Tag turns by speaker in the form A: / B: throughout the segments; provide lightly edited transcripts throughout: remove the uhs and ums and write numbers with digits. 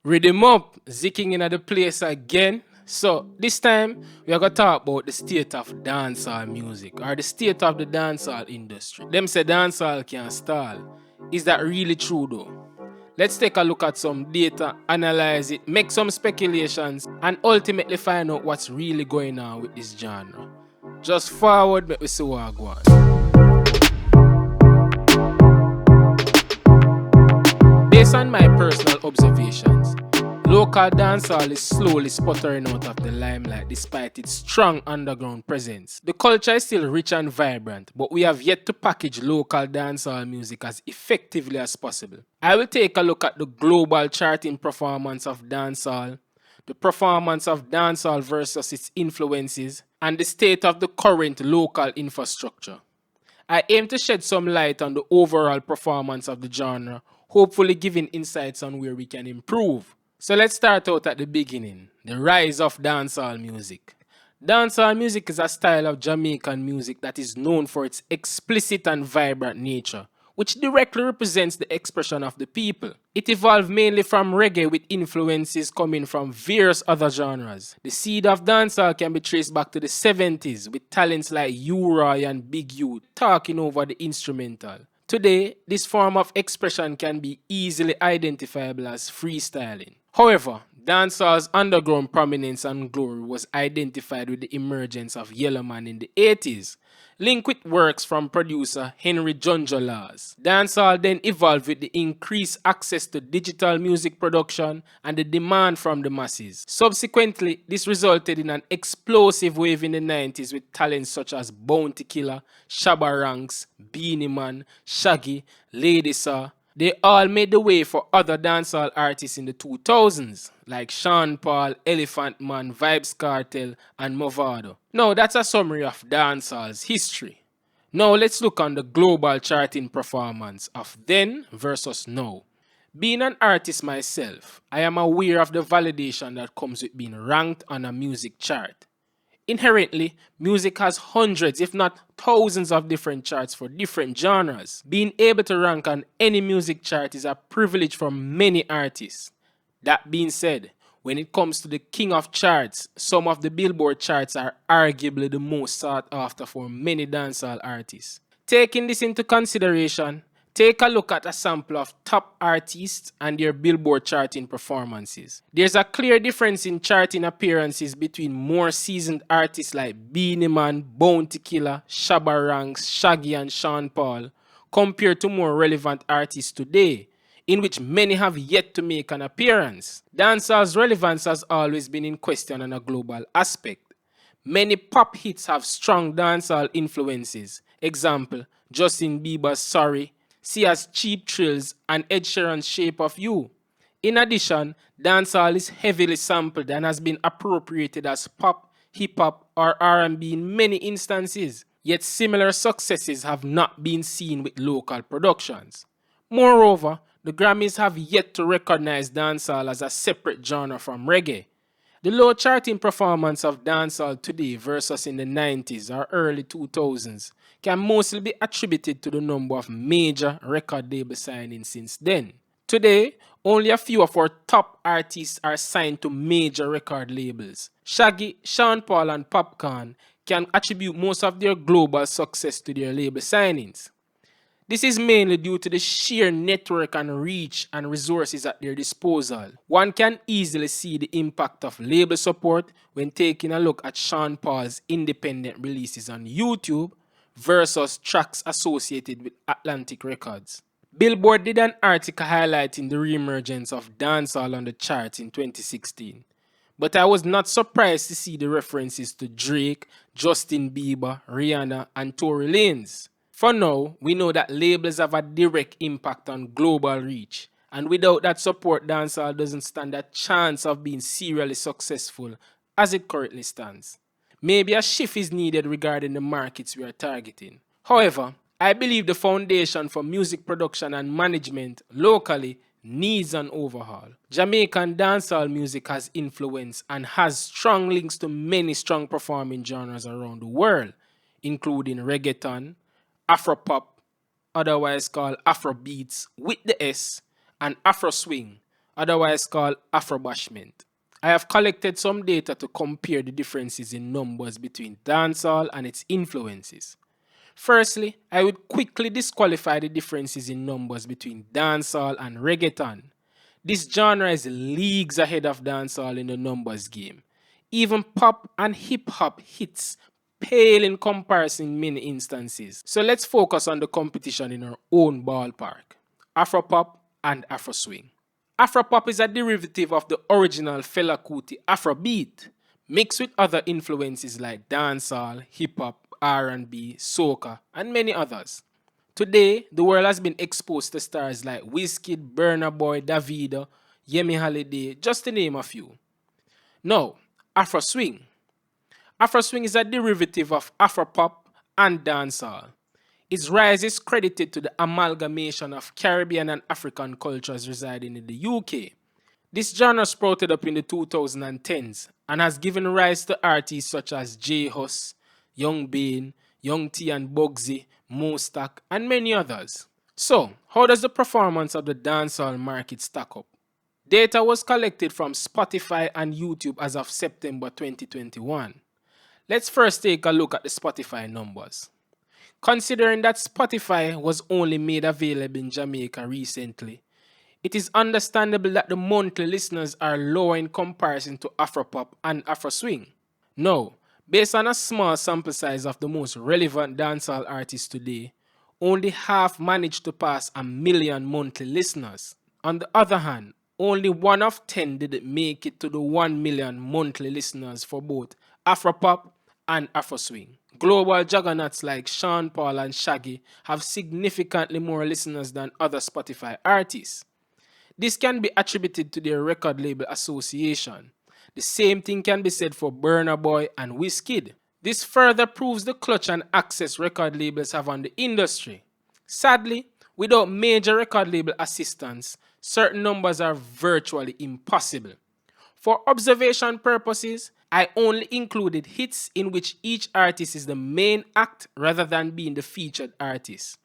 A: Rhythm up, ZihKing in the place again. So this time we are gonna talk about the state of dancehall music or the state of the dancehall industry. Them say dancehall can stall. Is that really true though? Let's take a look at some data, analyze it, make some speculations, and ultimately find out what's really going on with this genre. Just forward, make we see what go on. Based on my personal observations, local dancehall is slowly sputtering out of the limelight despite its strong underground presence. The culture is still rich and vibrant, but we have yet to package local dancehall music as effectively as possible. I will take a look at the global charting performance of dancehall, the performance of dancehall versus its influences, and the state of the current local infrastructure. I aim to shed some light on the overall performance of the genre, hopefully giving insights on where we can improve. So let's start out at the beginning, the rise of dancehall music. Dancehall music is a style of Jamaican music that is known for its explicit and vibrant nature, which directly represents the expression of the people. It evolved mainly from reggae with influences coming from various other genres. The seed of dancehall can be traced back to the 70s with talents like U-Roy and Big U talking over the instrumental. Today, this form of expression can be easily identifiable as freestyling. However, dancehall's underground prominence and glory was identified with the emergence of Yellowman in the 80s, linked with works from producer Henry Jonjola's. Dancehall then evolved with the increased access to digital music production and the demand from the masses. Subsequently, this resulted in an explosive wave in the 90s with talents such as Bounty Killer, Shabba Ranks, Beanie Man, Shaggy, Lady Saw. They all made the way for other dancehall artists in the 2000s, like Sean Paul, Elephant Man, Vibes Cartel, and Movado. Now, that's a summary of dancehall's history. Now, let's look on the global charting performance of then versus now. Being an artist myself, I am aware of the validation that comes with being ranked on a music chart. Inherently, music has hundreds, if not thousands, of different charts for different genres. Being able to rank on any music chart is a privilege for many artists. That being said, when it comes to the king of charts, some of the Billboard charts are arguably the most sought after for many dancehall artists. Taking this into consideration, take a look at a sample of top artists and their Billboard charting performances. There's a clear difference in charting appearances between more seasoned artists like Beanie Man, Bounty Killer, Shabba Ranks, Shaggy, and Sean Paul, compared to more relevant artists today, in which many have yet to make an appearance. Dancehall's relevance has always been in question on a global aspect. Many pop hits have strong dancehall influences. Example, Justin Bieber's Sorry, Sia's Cheap Thrills, and Ed Sheeran's Shape of You. In addition, dancehall is heavily sampled and has been appropriated as pop, hip hop, or R&B in many instances. Yet similar successes have not been seen with local productions. Moreover, the Grammys have yet to recognize dancehall as a separate genre from reggae. The low charting performance of dancehall today versus in the 90s or early 2000s can mostly be attributed to the number of major record label signings since then. Today, only a few of our top artists are signed to major record labels. Shaggy, Sean Paul, and Popcorn can attribute most of their global success to their label signings. This is mainly due to the sheer network and reach and resources at their disposal. One can easily see the impact of label support when taking a look at Sean Paul's independent releases on YouTube versus tracks associated with Atlantic Records. Billboard did an article highlighting the reemergence of dancehall on the charts in 2016. But I was not surprised to see the references to Drake, Justin Bieber, Rihanna, and Tory Lanez. For now, we know that labels have a direct impact on global reach, and without that support, dancehall doesn't stand a chance of being serially successful as it currently stands. Maybe a shift is needed regarding the markets we are targeting. However, I believe the foundation for music production and management locally needs an overhaul. Jamaican dancehall music has influence and has strong links to many strong performing genres around the world, including reggaeton, Afropop, otherwise called Afrobeats with the S, and Afro Swing, otherwise called Afrobashment. I have collected some data to compare the differences in numbers between dancehall and its influences. Firstly, I would quickly disqualify the differences in numbers between dancehall and reggaeton. This genre is leagues ahead of dancehall in the numbers game. Even pop and hip hop hits pale in comparison in many instances. So let's focus on the competition in our own ballpark: Afropop and Afroswing. Afropop is a derivative of the original Fela Kuti Afrobeat, mixed with other influences like dancehall, hip hop, R&B, soca, and many others. Today, the world has been exposed to stars like Wizkid, Burna Boy, Davido, Yemi Holiday, just to name a few. Now, Afro Swing. Afro Swing is a derivative of Afropop and dancehall. Its rise is credited to the amalgamation of Caribbean and African cultures residing in the UK. This genre sprouted up in the 2010s and has given rise to artists such as J Hus, Young Bane, Young T and Bugsy, Mostak, and many others. So, how does the performance of the dancehall market stack up? Data was collected from Spotify and YouTube as of September 2021. Let's first take a look at the Spotify numbers. Considering that Spotify was only made available in Jamaica recently, it is understandable that the monthly listeners are lower in comparison to Afropop and Afroswing. Now, based on a small sample size of the most relevant dancehall artists today, only half managed to pass 1 million monthly listeners. On the other hand, only 1 of 10 didn't make it to the 1 million monthly listeners for both Afropop and Afroswing. Global juggernauts like Sean Paul and Shaggy have significantly more listeners than other Spotify artists. This can be attributed to their record label association. The same thing can be said for Burna Boy and Wizkid. This further proves the clutch and access record labels have on the industry. Sadly, without major record label assistance, certain numbers are virtually impossible. For observation purposes, I only included hits in which each artist is the main act rather than being the featured artist.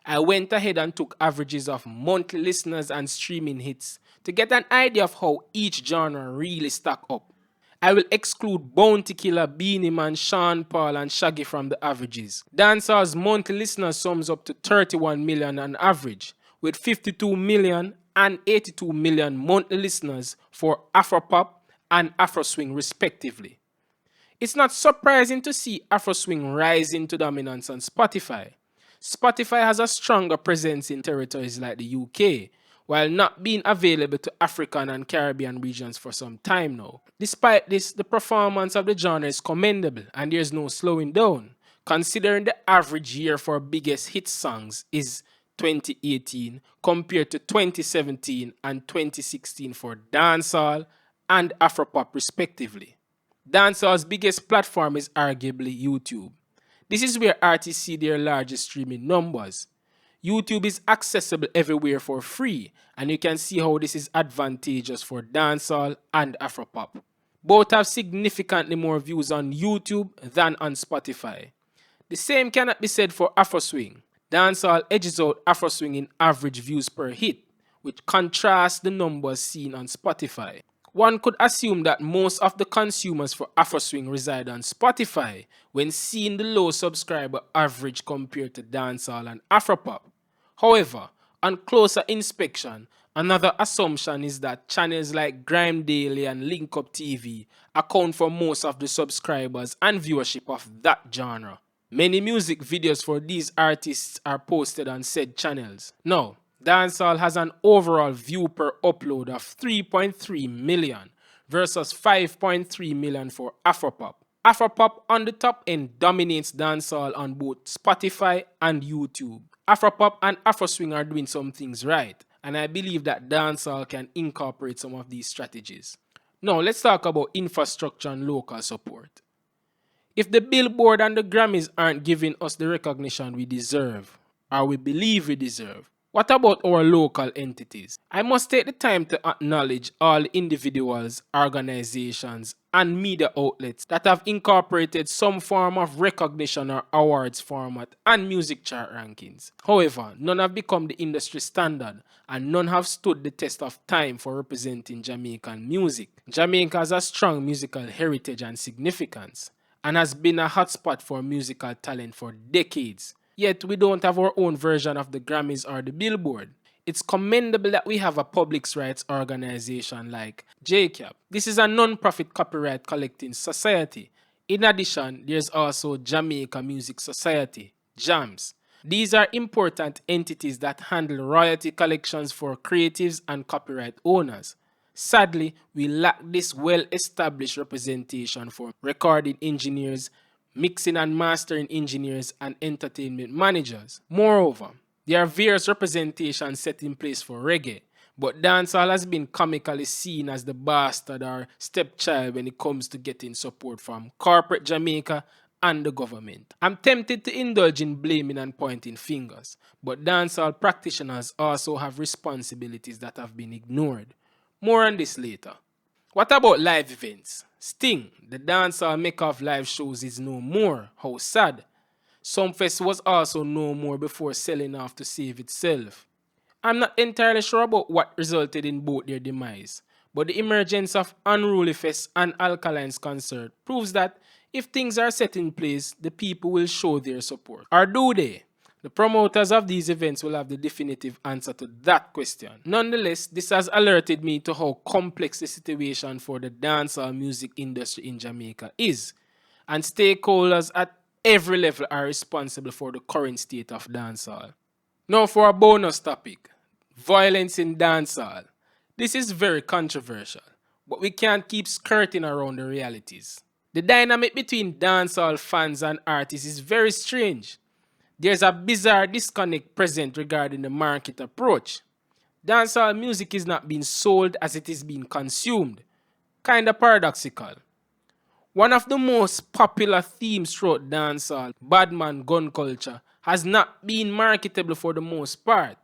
A: I went ahead and took averages of monthly listeners and streaming hits to get an idea of how each genre really stack up. I will exclude Bounty Killer, Beanie Man, Sean Paul, and Shaggy from the averages. Dancehall's monthly listeners sums up to 31 million on average, with 52 million and 82 million monthly listeners for Afropop and Afroswing respectively. It's not surprising to see Afroswing rise into dominance on Spotify. Spotify has a stronger presence in territories like the UK, while not being available to African and Caribbean regions for some time now. Despite this, the performance of the genre is commendable and there's no slowing down, considering the average year for biggest hit songs is 2018 compared to 2017 and 2016 for dancehall and Afropop respectively. Dancehall's biggest platform is arguably YouTube. This is where artists see their largest streaming numbers. YouTube is accessible everywhere for free, and you can see how this is advantageous for dancehall and Afropop. Both have significantly more views on YouTube than on Spotify. The same cannot be said for Afroswing. Dancehall edges out Afroswing in average views per hit, which contrasts the numbers seen on Spotify. One could assume that most of the consumers for Afroswing reside on Spotify when seeing the low subscriber average compared to dancehall and Afropop. However, on closer inspection, another assumption is that channels like Grime Daily and Link Up TV account for most of the subscribers and viewership of that genre. Many music videos for these artists are posted on said channels. Now, dancehall has an overall view per upload of 3.3 million versus 5.3 million for Afropop. Afropop on the top end dominates dancehall on both Spotify and YouTube. Afropop and Afroswing are doing some things right, and I believe that dancehall can incorporate some of these strategies. Now let's talk about infrastructure and local support. If the Billboard and the Grammys aren't giving us the recognition we deserve, or we believe we deserve, What about our local entities? I must take the time to acknowledge all the individuals, organizations, and media outlets that have incorporated some form of recognition or awards format and music chart rankings. However, none have become the industry standard and none have stood the test of time for representing Jamaican music. Jamaica has a strong musical heritage and significance and has been a hotspot for musical talent for decades. Yet we don't have our own version of the Grammys or the Billboard. It's commendable that we have a public rights organization like JCAP. This is a non-profit copyright collecting society. In addition, there's also Jamaica Music Society, JAMS. These are important entities that handle royalty collections for creatives and copyright owners. Sadly, we lack this well-established representation for recording engineers, mixing and mastering engineers, and entertainment managers. Moreover, there are various representations set in place for reggae, but dancehall has been comically seen as the bastard or stepchild when it comes to getting support from corporate Jamaica and the government. I'm tempted to indulge in blaming and pointing fingers, but dancehall practitioners also have responsibilities that have been ignored. More on this later. What about live events? Sting, the dancehall maker of live shows, is no more. How sad. Sumfest was also no more before selling off to save itself. I'm not entirely sure about what resulted in both their demise, but the emergence of Unruly Fest and Alkaline's concert proves that if things are set in place, the people will show their support. Or do they? The promoters of these events will have the definitive answer to that question. Nonetheless, this has alerted me to how complex the situation for the dancehall music industry in Jamaica is, and stakeholders at every level are responsible for the current state of dancehall. Now for a bonus topic, violence in dancehall. This is very controversial, but we can't keep skirting around the realities. The dynamic between dancehall fans and artists is very strange. There's a bizarre disconnect present regarding the market approach. Dancehall music is not being sold as it is being consumed. Kinda paradoxical. One of the most popular themes throughout dancehall, badman gun culture, has not been marketable for the most part.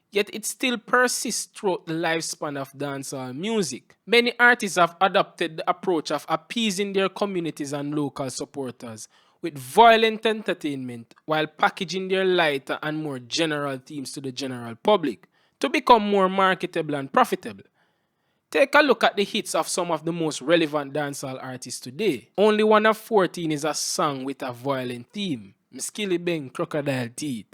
A: Yet it still persists throughout the lifespan of dancehall music. Many artists have adopted the approach of appeasing their communities and local supporters with violent entertainment while packaging their lighter and more general themes to the general public to become more marketable and profitable. Take a look at the hits of some of the most relevant dancehall artists today. Only one of 14 is a song with a violent theme, Mskilly Bang Crocodile Teeth.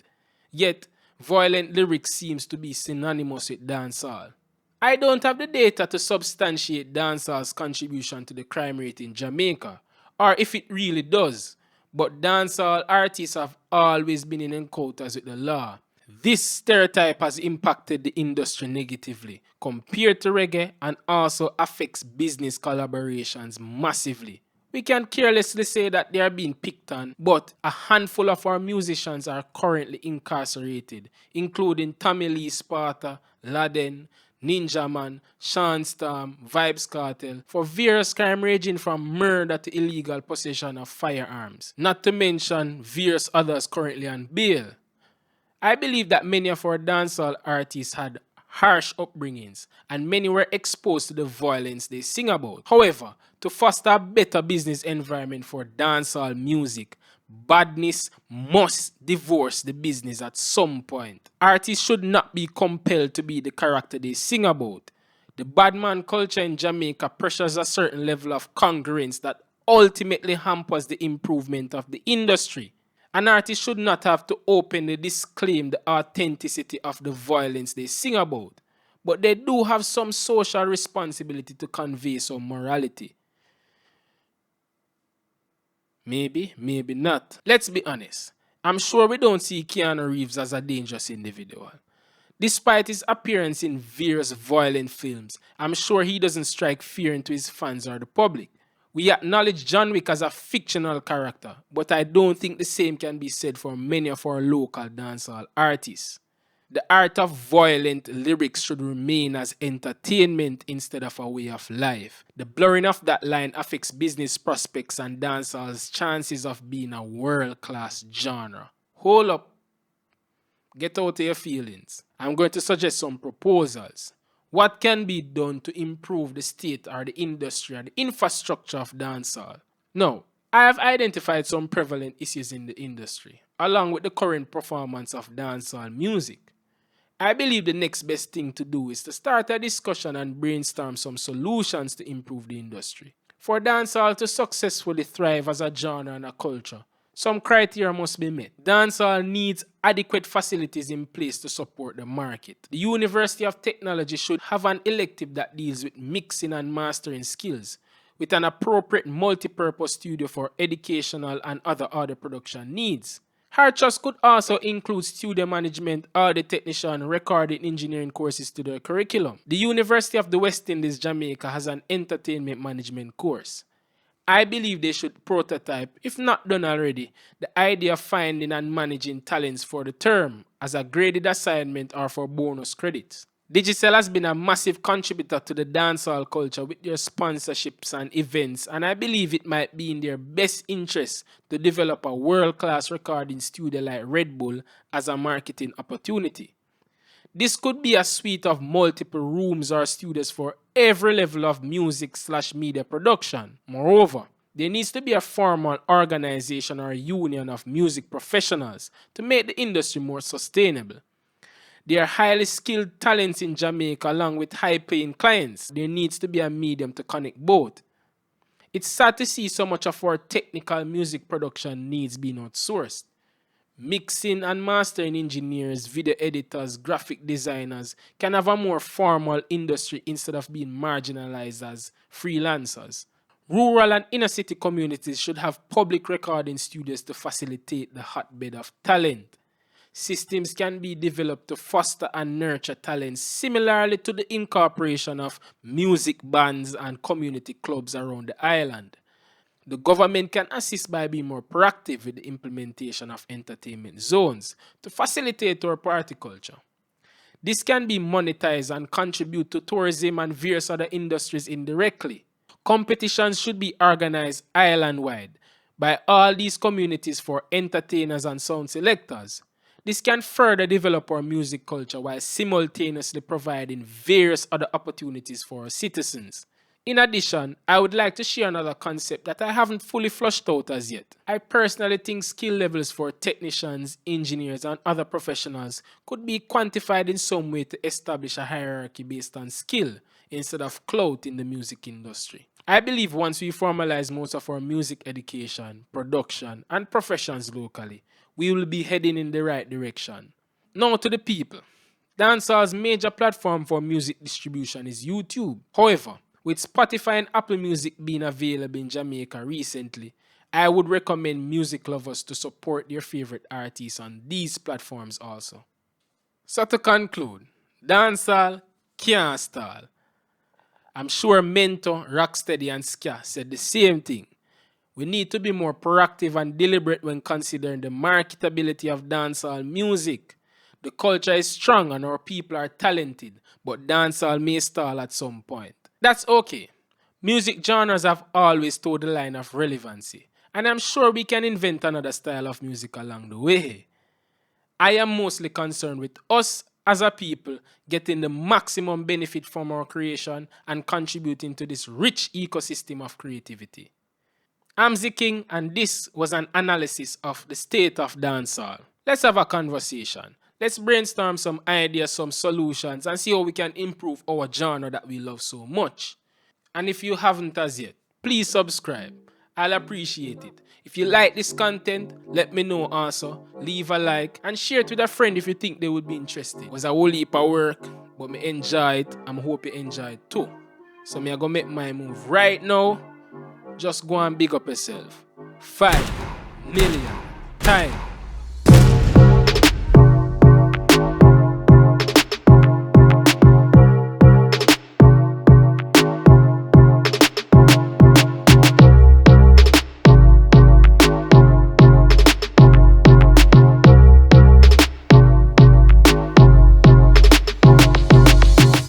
A: Yet, violent lyrics seems to be synonymous with dancehall. I don't have the data to substantiate dancehall's contribution to the crime rate in Jamaica, or if it really does, but dancehall artists have always been in encounters with the law. This stereotype has impacted the industry negatively compared to reggae and also affects business collaborations massively. We can carelessly say that they are being picked on, but a handful of our musicians are currently incarcerated, including Tommy Lee Sparta, Laden, Ninja Man, Sean Storm, Vibes Cartel, for various crimes ranging from murder to illegal possession of firearms, not to mention various others currently on bail. I believe that many of our dancehall artists had harsh upbringings and many were exposed to the violence they sing about. However, to foster a better business environment for dancehall music, badness must divorce the business at some point. Artists should not be compelled to be the character they sing about. The badman culture in Jamaica pressures a certain level of congruence that ultimately hampers the improvement of the industry. An artist should not have to openly disclaim the authenticity of the violence they sing about, but they do have some social responsibility to convey some morality. Maybe, maybe not. Let's be honest. I'm sure we don't see Keanu Reeves as a dangerous individual. Despite his appearance in various violent films, I'm sure he doesn't strike fear into his fans or the public. We acknowledge John Wick as a fictional character, but I don't think the same can be said for many of our local dancehall artists. The art of violent lyrics should remain as entertainment instead of a way of life. The blurring of that line affects business prospects and dancehall's chances of being a world-class genre. Hold up. Get out of your feelings. I'm going to suggest some proposals. What can be done to improve the state or the industry or the infrastructure of dancehall? Now, I have identified some prevalent issues in the industry, along with the current performance of dancehall music. I believe the next best thing to do is to start a discussion and brainstorm some solutions to improve the industry. For dancehall to successfully thrive as a genre and a culture, some criteria must be met. Dancehall needs adequate facilities in place to support the market. The University of Technology should have an elective that deals with mixing and mastering skills, with an appropriate multi-purpose studio for educational and other audio production needs. Her trust could also include studio management, audio technician, recording engineering courses to their curriculum. The University of the West Indies, Jamaica has an entertainment management course. I believe they should prototype, if not done already, the idea of finding and managing talents for the term as a graded assignment or for bonus credits. Digicel has been a massive contributor to the dancehall culture with their sponsorships and events, and I believe it might be in their best interest to develop a world-class recording studio like Red Bull as a marketing opportunity. This could be a suite of multiple rooms or studios for every level of music/media production. Moreover, there needs to be a formal organization or union of music professionals to make the industry more sustainable. There are highly skilled talents in Jamaica along with high-paying clients. There needs to be a medium to connect both. It's sad to see so much of our technical music production needs being outsourced. Mixing and mastering engineers, video editors, graphic designers can have a more formal industry instead of being marginalized as freelancers. Rural and inner city communities should have public recording studios to facilitate the hotbed of talent. Systems can be developed to foster and nurture talent similarly to the incorporation of music bands and community clubs around the island. The government can assist by being more proactive with the implementation of entertainment zones to facilitate our party culture. This can be monetized and contribute to tourism and various other industries indirectly. Competitions should be organized island-wide by all these communities for entertainers and sound selectors. This can further develop our music culture while simultaneously providing various other opportunities for our citizens. In addition, I would like to share another concept that I haven't fully flushed out as yet. I personally think skill levels for technicians, engineers, and other professionals could be quantified in some way to establish a hierarchy based on skill instead of clout in the music industry. I believe once we formalize most of our music education, production, and professions locally, we will be heading in the right direction. Now to the people. Dancehall's major platform for music distribution is YouTube. However, with Spotify and Apple Music being available in Jamaica recently, I would recommend music lovers to support their favorite artists on these platforms also. So to conclude, dancehall can't stall. I'm sure Mento, Rocksteady, and Ska said the same thing. We need to be more proactive and deliberate when considering the marketability of dancehall music. The culture is strong and our people are talented, but dancehall may stall at some point. That's okay. Music genres have always toed the line of relevancy, and I'm sure we can invent another style of music along the way. I am mostly concerned with us as a people getting the maximum benefit from our creation and contributing to this rich ecosystem of creativity. I'm ZihKing, and this was an analysis of the state of dancehall. Let's have a conversation. Let's brainstorm some ideas, some solutions, and see how we can improve our genre that we love so much. And if you haven't as yet, please subscribe. I'll appreciate it. If you like this content, let me know also. Leave a like and share it with a friend if you think they would be interested. It was a whole heap of work, but me enjoy it. I hope you enjoy it too. So me I go make my move right now. Just go and big up yourself. 5 million times.